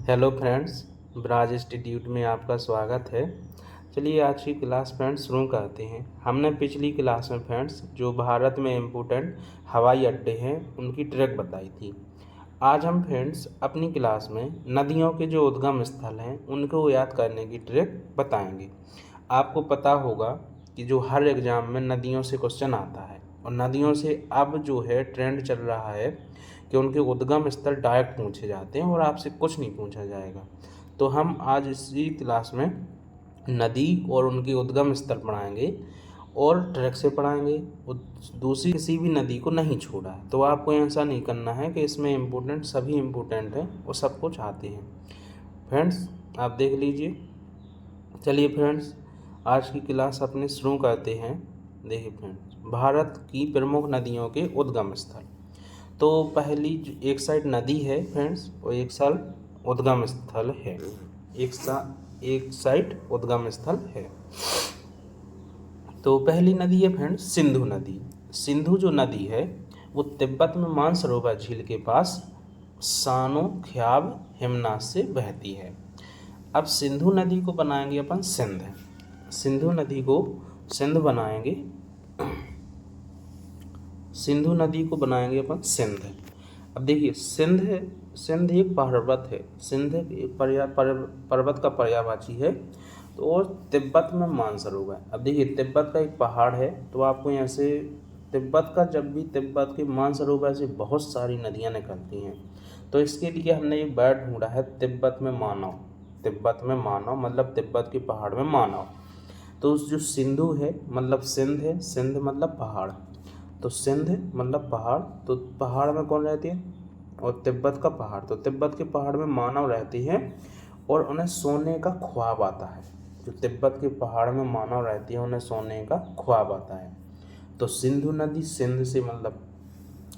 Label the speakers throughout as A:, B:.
A: Hello friends, bras institute में आपका स्वागत है। चलिए आज की क्लास फ्रेंड्स शुरू करते हैं। हमने पिछली क्लास में फ्रेंड्स जो भारत में इम्पोर्टेंट हवाई अड्डे हैं उनकी ट्रैक बताई थी। आज हम फ्रेंड्स अपनी क्लास में नदियों के जो उद्गम स्थल हैं उनको याद करने की ट्रैक बताएंगे। आपको पता होगा कि जो हर एग्ज़ाम में नदियों से क्वेश्चन आता है और नदियों से अब जो है ट्रेंड चल रहा है कि उनके उद्गम स्थल डायरेक्ट पूछे जाते हैं और आपसे कुछ नहीं पूछा जाएगा। तो हम आज इसी क्लास में नदी और उनके उद्गम स्थल पढ़ाएंगे और ट्रैक से पढ़ाएंगे। दूसरी किसी भी नदी को नहीं छोड़ा है। तो आपको ऐसा नहीं करना है कि इसमें इम्पोर्टेंट सभी इम्पोर्टेंट हैं और सब कुछ आते हैं। फ्रेंड्स आप देख लीजिए। चलिए फ्रेंड्स आज की क्लास अपने शुरू करते हैं। देखिए फ्रेंड्स, भारत की प्रमुख नदियों के उद्गम स्थल। तो पहली एक साइड नदी है फ्रेंड्स और एक साइड उद्गम स्थल है। एक साइड उद्गम स्थल है। तो पहली नदी है फ्रेंड्स सिंधु नदी। सिंधु जो नदी है वो तिब्बत में मानसरोवर झील के पास सानो ख्याब हिमनाथ से बहती है। अब सिंधु नदी को बनाएंगे अपन सिंध। सिंधु नदी को सिंध बनाएंगे। सिंधु नदी को बनाएंगे अपन सिंध। अब देखिए सिंध एक पर्वत है। सिंध एक पर्वत का पर्यायवाची है। तो और तिब्बत में मानसरोवर। अब देखिए तिब्बत का एक पहाड़ है। तो आपको यहाँ से तिब्बत के मानसरोवर से बहुत सारी नदियाँ निकलती हैं। तो इसके लिए हमने एक वर्ड ढूंढा है तिब्बत में मानव। तिब्बत में मानव मतलब तिब्बत के पहाड़ में मानव। तो जो सिंधु है मतलब सिंध है। सिंध मतलब पहाड़। तो सिंध मतलब पहाड़। तो पहाड़ में कौन रहती है और तिब्बत का पहाड़। तो तिब्बत के पहाड़ में मानव रहती है और उन्हें सोने का ख्वाब आता है। जो तिब्बत के पहाड़ में मानव रहती है उन्हें सोने का ख्वाब आता है। तो सिंधु नदी सिंध से मतलब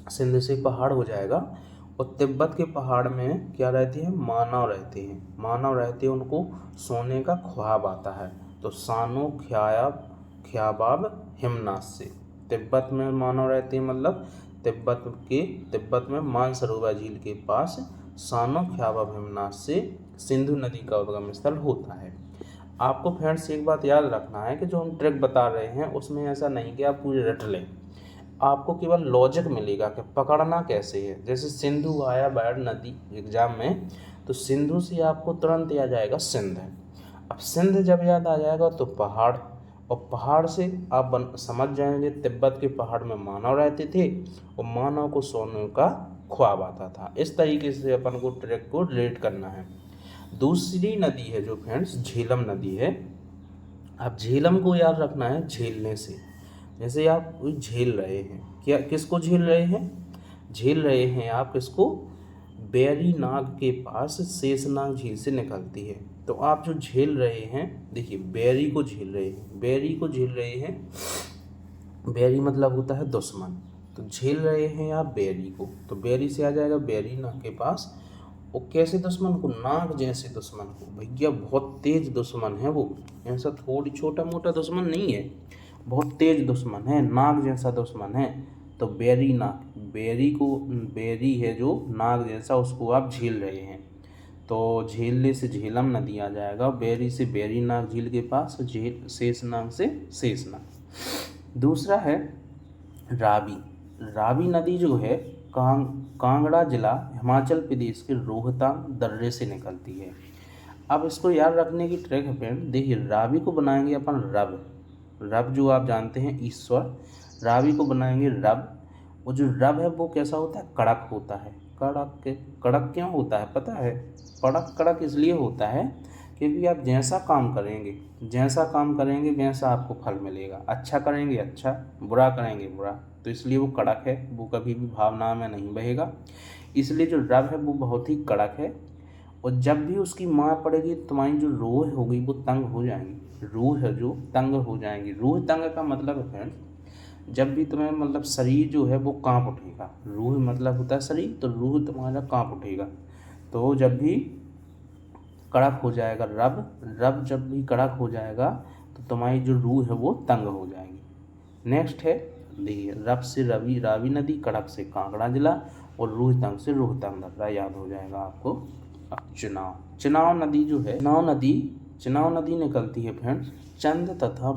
A: सिंध से पहाड़ हो जाएगा और तिब्बत के पहाड़ में क्या रहती है मानव रहते हैं। मानव रहते हैं उनको सोने का ख्वाब आता है। तो सानो ख्याबाब हिमनाथ से तिब्बत में मानव रहते हैं मतलब तिब्बत में मानसरोवर झील के पास सानो ख्याबाब हिमनाथ से सिंधु नदी का उद्गम स्थल होता है। आपको फ्रेंड्स एक बात याद रखना है कि जो हम ट्रिक बता रहे हैं उसमें ऐसा नहीं कि आप पूरी रट लें। आपको केवल लॉजिक मिलेगा कि पकड़ना कैसे है। जैसे सिंधु आया बैड नदी एग्जाम में तो सिंधु से आपको तुरंत याद आएगा सिंध। अब सिंध जब याद आ जाएगा तो पहाड़ और पहाड़ से आप समझ जाएंगे तिब्बत के पहाड़ में मानव रहते थे और मानव को सोने का ख्वाब आता था। इस तरीके से अपन को ट्रैक को रिलेट करना है। दूसरी नदी है जो फ्रेंड्स झेलम नदी है। अब झेलम को याद रखना है झेलने से। जैसे आप कोई झेल रहे हैं, क्या किसको झेल रहे हैं। झेल रहे हैं आप किसको। बैरी नाग के पास शेषनाग झील से निकलती है। तो आप जो झेल रहे हैं देखिए बैरी को झेल रहे हैं। बैरी को झेल रहे हैं। बैरी मतलब होता है दुश्मन। तो झेल रहे हैं आप बैरी को। तो बैरी से आ जाएगा बैरी नाग के पास। वो कैसे दुश्मन को नाग जैसे दुश्मन को। भैया बहुत तेज दुश्मन है वो। ऐसा थोड़ी छोटा मोटा दुश्मन नहीं है। बहुत तेज दुश्मन है। नाग जैसा दुश्मन है। तो बैरी नाग बैरी है जो नाग जैसा उसको आप झेल रहे हैं। तो झेलने से झेलम नदी आ जाएगा। बैरी से बैरी नाग झील के पास। शेषनाग से शेषनाग। दूसरा है रावी। रावी नदी जो है कांगड़ा जिला हिमाचल प्रदेश के रोहतांग दर्रे से निकलती है। अब इसको याद रखने की ट्रिक है फ्रेंड। देखिए रावी को बनाएंगे अपन रब जो आप जानते हैं ईश्वर। रावी को बनाएंगे रब। वो जो रब है वो कैसा होता है कड़क होता है। कड़क क्यों होता है पता है। कड़क इसलिए होता है क्योंकि आप जैसा काम करेंगे वैसा आपको फल मिलेगा। अच्छा करेंगे अच्छा, बुरा करेंगे बुरा। तो इसलिए वो कड़क है। वो कभी भी भावना में नहीं बहेगा। इसलिए जो रब है वो बहुत ही कड़क है। और जब भी उसकी मार पड़ेगी तुम्हारी जो रूह होगी वो तंग हो जाएंगी। रूह है जो तंग हो जाएंगी। रूह तंग का मतलब है फ्रेंड्स जब भी तुम्हें मतलब शरीर जो है वो कांप उठेगा। रूह मतलब होता है शरीर। तो रूह तुम्हारा कांप उठेगा। तो जब भी कड़क हो जाएगा रब जब भी कड़क हो जाएगा तो तुम्हारी जो रूह है वो तंग हो जाएगी। नेक्स्ट है देखिए रब से रावी नदी, कड़क से कांगड़ा जिला और रोहतांग से रोहतांग दर्रा याद हो जाएगा आपको। चिनाव नदी निकलती है फ्रेंड्स चंद तथा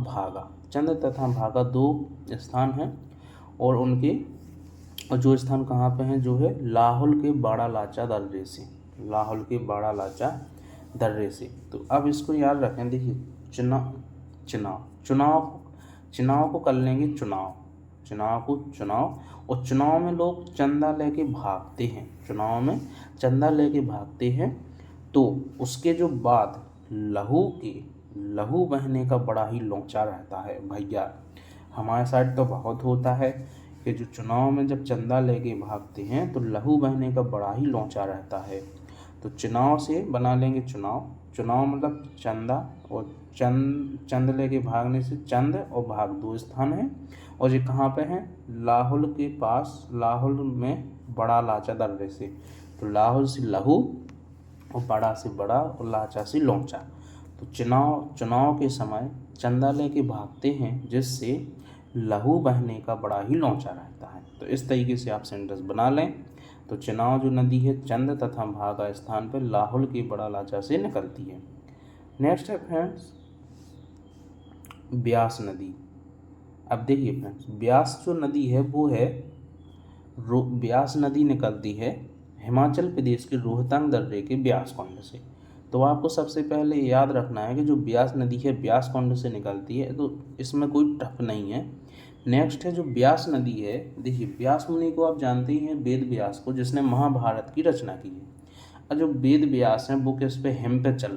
A: भागा दो स्थान हैं और उनके और जो स्थान कहाँ पे हैं जो है लाहौल के बाड़ा लाचा दर्रे से। तो अब इसको याद रखें, देखिए चुनाव को कर लेंगे चुनाव और चुनाव में लोग चंदा लेके भागते हैं तो उसके जो बाद लहू बहने का बड़ा ही लोचा रहता है भैया। हमारे साइड तो बहुत होता है कि जो चुनाव में जब चंदा लेके भागते हैं तो लहू बहने का बड़ा ही लोचा रहता है। तो चुनाव से बना लेंगे चुनाव मतलब चंदा और चंद लेके भागने से चंद और भाग दो स्थान है और ये कहाँ पे है लाहौल के पास, लाहौल में बड़ा लाचा दर्रे से। तो लाहौल से लहू और बड़ा से बड़ा और लाचा से लोचा। तो चुनाव के समय चंदा लेके भागते हैं जिससे लहू बहने का बड़ा ही लोचा रहता है। तो इस तरीके से आप सेंटेंस बना लें। तो चुनाव जो नदी है चंद तथा भागा स्थान पर लाहौल के बड़ा लाचा से निकलती है। नेक्स्ट है फ्रेंड्स ब्यास नदी। अब देखिए फ्रेंड्स ब्यास जो नदी है वो है ब्यास नदी निकलती है हिमाचल प्रदेश के रोहतांग दर्रे के ब्यास कुंड से। तो आपको सबसे पहले याद रखना है कि जो ब्यास नदी है ब्यास कुंड से निकलती है, तो इसमें कोई टफ नहीं है। नेक्स्ट है जो ब्यास नदी है, देखिए व्यास मुनि को आप जानते ही हैं, वेद व्यास को, जिसने महाभारत की रचना की है। और जो वेद व्यास हैं वो किस पे हिम पे चल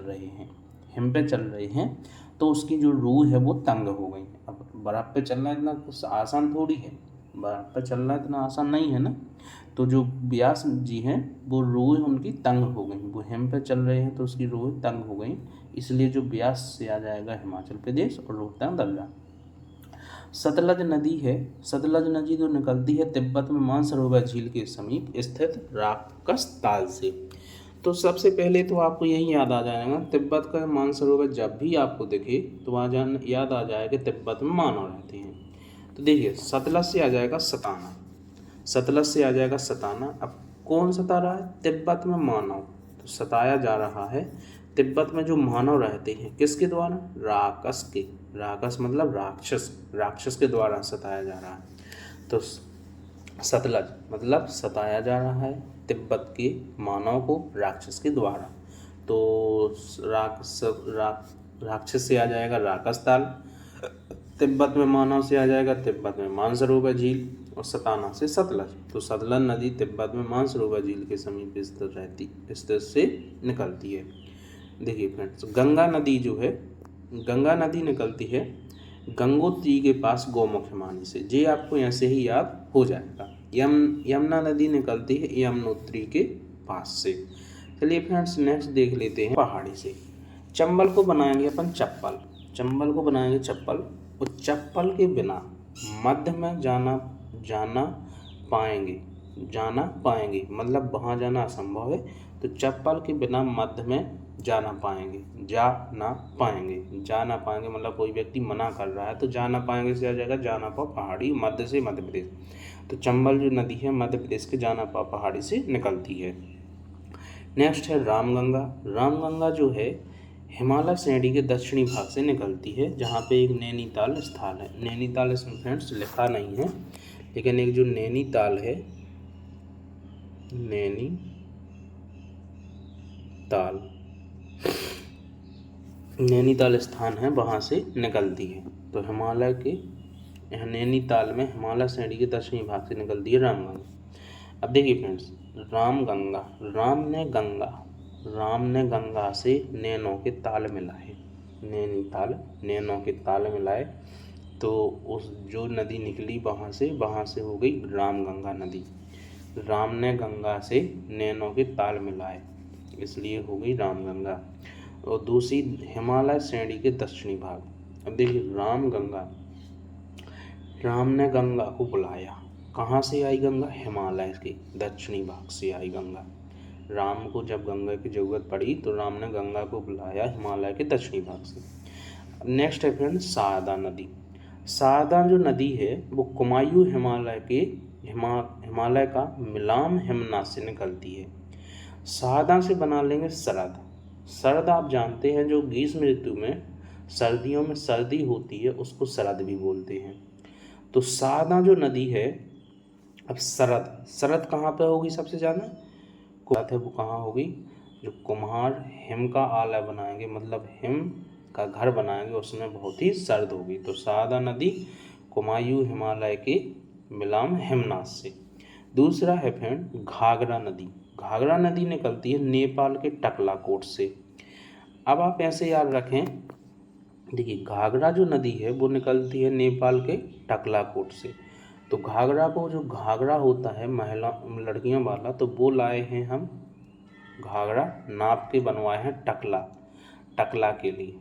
A: रहे हैं तो उसकी जो रूह है वो तंग हो गई। अब बर्फ़ पे चलना इतना कुछ आसान थोड़ी है, बर्फ़ पे चलना इतना आसान नहीं है ना। तो जो व्यास जी हैं वो रूह उनकी तंग हो गई, वो हिम पे चल रहे हैं तो उसकी रूह तंग हो गई, इसलिए जो ब्यास से आ जाएगा हिमाचल प्रदेश और रोहतांग दर्रा। सतलज नदी जो निकलती है तिब्बत में मानसरोवर झील के समीप स्थित राक्षस ताल से। तो सबसे पहले तो आपको यही याद आ जाएगा, तिब्बत का मानसरोवर जब भी आपको दिखे तो याद आ जाएगा तिब्बत में मानव रहते हैं। तो देखिए सतलज से आ जाएगा सताना। अब कौन सता रहा है? तिब्बत में मानव, तो सताया जा रहा है तिब्बत में जो मानव रहते हैं किसके द्वारा? राक्षस मतलब राक्षस के द्वारा सताया जा रहा है। तो सतलज मतलब सताया जा रहा है तिब्बत के मानव को राक्षस के द्वारा। तो राक्षस से आ जाएगा राक्षस ताल, तिब्बत में मानव से आ जाएगा तिब्बत में मानसरोवर झील और सताना से सतलज। तो सतलज नदी तिब्बत में मानसरोवर झील के समीप स्थित से निकलती है। देखिए फ्रेंड्स गंगा नदी निकलती है गंगोत्री के पास गौमुख हिमानी से। ये आपको ऐसे ही याद हो जाएगा। यमुना नदी निकलती है यमुनोत्री के पास से। चलिए फ्रेंड्स नेक्स्ट देख लेते हैं पहाड़ी से। चंबल को बनाएंगे अपन चप्पल, और चप्पल के बिना मध्य में जाना पाएंगे मतलब वहाँ जाना असंभव है। तो चप्पल के बिना मध्य में जा ना पाएंगे मतलब कोई व्यक्ति मना कर रहा है तो जा ना पाएंगे से आ जाएगा जानापा पहाड़ी, मध्य से मध्य प्रदेश। तो चंबल जो नदी है मध्य प्रदेश के जानापा पहाड़ी से निकलती है। नेक्स्ट है रामगंगा जो है हिमालय श्रेणी के दक्षिणी भाग से निकलती है, जहाँ पे एक नैनीताल स्थल है। नैनीताल इसमें फ्रेंड्स लिखा नहीं है, लेकिन एक जो नैनीताल स्थान है वहाँ से निकलती है। तो नैनीताल में हिमालय श्रेणी के दक्षिणी भाग से निकलती है रामगंगा। अब देखिए फ्रेंड्स राम ने गंगा से नैनों के ताल मिलाए, तो उस जो नदी निकली वहाँ से हो गई रामगंगा नदी। राम ने गंगा से नैनों के ताल मिलाए इसलिए हो गई रामगंगा। और दूसरी हिमालय श्रेणी के दक्षिणी भाग। अब देखिए राम ने गंगा को बुलाया, कहाँ से आई गंगा? हिमालय के दक्षिणी भाग से आई गंगा। राम को जब गंगा की जरूरत पड़ी तो राम ने गंगा को बुलाया हिमालय के दक्षिणी भाग से। नेक्स्ट है फ्रेंड्स शारदा जो नदी है वो कुमायूं हिमालय का मिलाम हिमना से निकलती है। सादा से बना लेंगे शरद। शरद आप जानते हैं जो ग्रीष्म ऋतु में सर्दियों में सर्दी होती है उसको शरद भी बोलते हैं। तो सादा जो नदी है, अब शरद, शरद कहाँ पे होगी सबसे ज़्यादा, बात है वो कहाँ होगी, जो कुम्हार हिम का आला बनाएंगे, मतलब हिम का घर बनाएंगे, उसमें बहुत ही सर्द होगी। तो सादा नदी कुमायूं हिमालय के मिलाम हिमनाथ से। दूसरा है फ्रेंड घाघरा नदी। घाघरा नदी निकलती है नेपाल के टकलाकोट से। अब आप ऐसे याद रखें, देखिए घाघरा जो नदी है वो निकलती है नेपाल के टकलाकोट से। तो घाघरा को, जो घाघरा होता है महिला लड़कियों वाला, तो वो लाए हैं हम घाघरा नाप के बनवाए हैं टकला, टकला के लिए।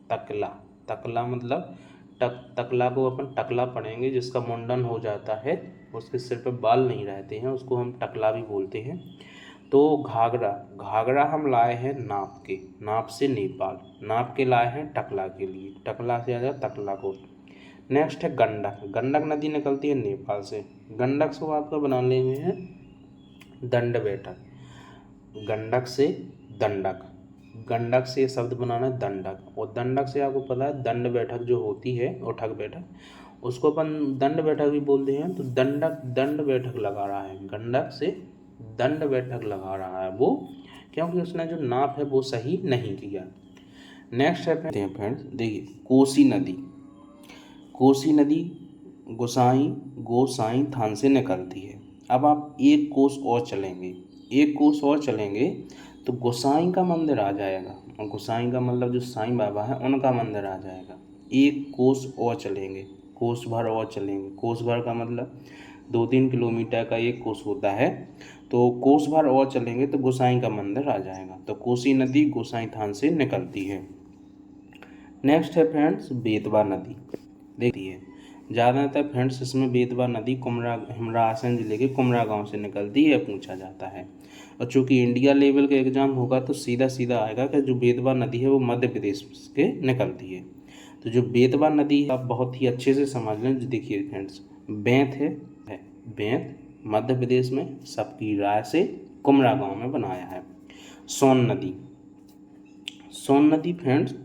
A: तकला, तकला मतलब तकला को अपन टकला पढ़ेंगे, जिसका मुंडन हो जाता है, उसके सिर पे बाल नहीं रहते हैं, उसको हम टकला भी बोलते हैं। तो घाघरा, घाघरा हम लाए हैं नाप के, नाप से नेपाल, नाप के लाए हैं टकला के लिए, टकला से आ जाए तकला को। नेक्स्ट है गंडक। गंडक नदी निकलती है नेपाल से। गंडक से आपका बना लेंगे हैं दंड बैठक। गंडक से दंडक, गंडक से शब्द बनाना है दंडक, और दंडक से आपको पता है दंड बैठक जो होती है, उठक बैठक, उसको अपन दंड बैठक भी बोलते हैं। तो दंडक दंड बैठक लगा रहा है, गंडक से दंड बैठक लगा रहा है वो, क्योंकि उसने जो नाप है वो सही नहीं किया। नेक्स्ट है फ्रेंड्स, देखिए कोसी नदी। कोसी नदी गोसाई थान से निकलती है। अब आप एक कोस और चलेंगे, एक कोस और चलेंगे तो गोसाई का मंदिर आ जाएगा, और गोसाई का मतलब जो साईं बाबा है उनका मंदिर आ जाएगा। एक कोस और चलेंगे, कोस भर और चलेंगे, कोस भर का मतलब 2-3 किलोमीटर का एक कोस होता है, तो कोस भर और चलेंगे तो गोसाई का मंदिर आ जाएगा। तो कोसी नदी गोसाई थान से निकलती है। नेक्स्ट है फ्रेंड्स बेतवा नदी। देखिए ज़्यादातर फ्रेंड्स इसमें बेतवा नदी हिमरासन जिले के कुमरा गांव से निकलती है, पूछा जाता है। और चूँकि इंडिया लेवल का एग्जाम होगा तो सीधा सीधा आएगा कि जो बेतवा नदी है वो मध्य प्रदेश के निकलती है। तो जो बेतवा नदी है आप बहुत ही अच्छे से समझ लें। देखिए फ्रेंड्स बेंत है, बेंत मध्य प्रदेश में, सबकी राय से कुमरा गांव में बनाया है। सोन नदी, सोन नदी फ्रेंड्स,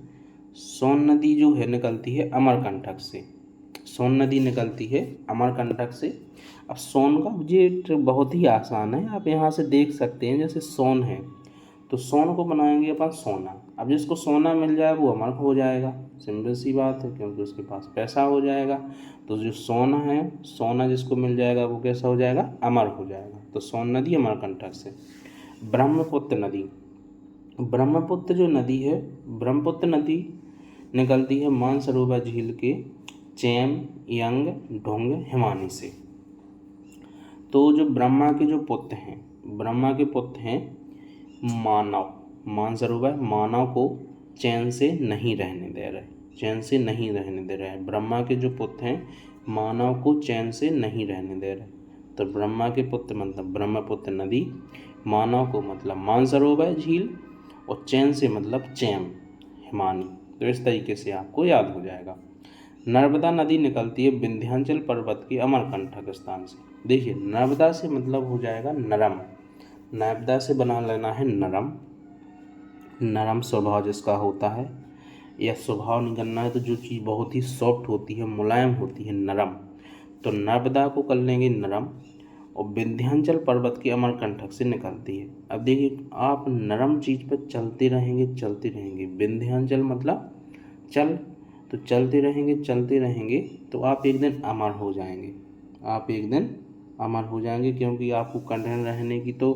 A: सोन नदी जो है निकलती है अमरकंटक से। सोन नदी निकलती है अमरकंटक से। अब सोन का ये बहुत ही आसान है, आप यहाँ से देख सकते हैं, जैसे सोन है तो सोन को बनाएंगे अपन सोना। अब जिसको सोना मिल जाए वो अमर हो जाएगा, सिंपल सी बात है, क्योंकि उसके पास पैसा हो जाएगा। तो जो सोना है, सोना जिसको मिल जाएगा वो कैसा हो जाएगा, अमर हो जाएगा। तो सोन नदी अमरकंटक से। ब्रह्मपुत्र नदी, ब्रह्मपुत्र जो नदी है, ब्रह्मपुत्र नदी निकलती है मानसरोवर झील के चैम यंग ढोंग हिमानी से। तो जो ब्रह्मा के जो पुत्र हैं, ब्रह्मा के पुत्र हैं मानव, मानसरोवर मानव को चैन से नहीं रहने दे रहे, चैन से नहीं रहने दे रहे हैं। ब्रह्मा के जो पुत्र हैं मानव को चैन से नहीं रहने दे रहे। तो ब्रह्मा के पुत्र मतलब ब्रह्मपुत्र नदी, मानव को मतलब मानसरोवर झील, और चैन से मतलब चैम हिमानी। तो इस तरीके से आपको याद हो जाएगा। नर्मदा नदी निकलती है विंध्याचल पर्वत के अमरकंटक स्थान से। देखिए नर्मदा से मतलब हो जाएगा नरम, नर्मदा से बना लेना है नरम, नरम स्वभाव जिसका होता है, या स्वभाव नहीं करना है तो जो चीज़ बहुत ही सॉफ्ट होती है, मुलायम होती है, नरम, तो नर्मदा को कर लेंगे नरम। और विंध्याचल पर्वत के अमरकंटक से निकलती है। अब देखिए आप नरम चीज़ पर चलते रहेंगे, चलते रहेंगे, विंध्याचल मतलब चल, तो चलते रहेंगे चलते रहेंगे तो आप एक दिन अमर हो जाएंगे, आप एक दिन अमर हो जाएंगे, क्योंकि आपको कंठन रहने की तो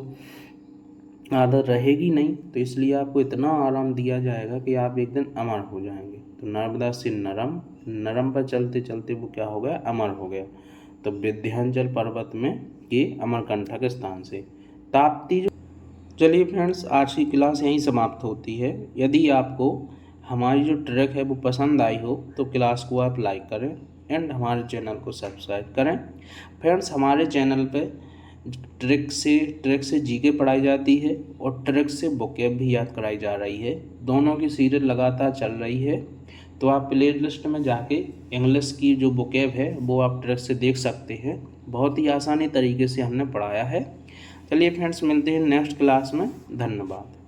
A: आदत रहेगी नहीं, तो इसलिए आपको इतना आराम दिया जाएगा कि आप एक दिन अमर हो जाएंगे। तो नर्मदा से नरम, नरम पर चलते चलते वो क्या हो गया, अमर हो गया। तो विंध्याचल पर्वत में के अमरकंटक स्थान से। ताप्ती जो, चलिए फ्रेंड्स आज की क्लास यहीं समाप्त होती है। यदि आपको हमारी जो ट्रैक है वो पसंद आई हो तो क्लास को आप लाइक करें एंड हमारे चैनल को सब्सक्राइब करें। फ्रेंड्स हमारे चैनल पे ट्रिक से जीके पढ़ाई जाती है और ट्रिक से वोकैब भी याद कराई जा रही है। दोनों की सीरीज लगातार चल रही है, तो आप प्ले लिस्ट में जाके इंग्लिश की जो वोकैब है वो आप ट्रिक से देख सकते हैं। बहुत ही आसानी तरीके से हमने पढ़ाया है। चलिए फ्रेंड्स, मिलते हैं नेक्स्ट क्लास में। धन्यवाद।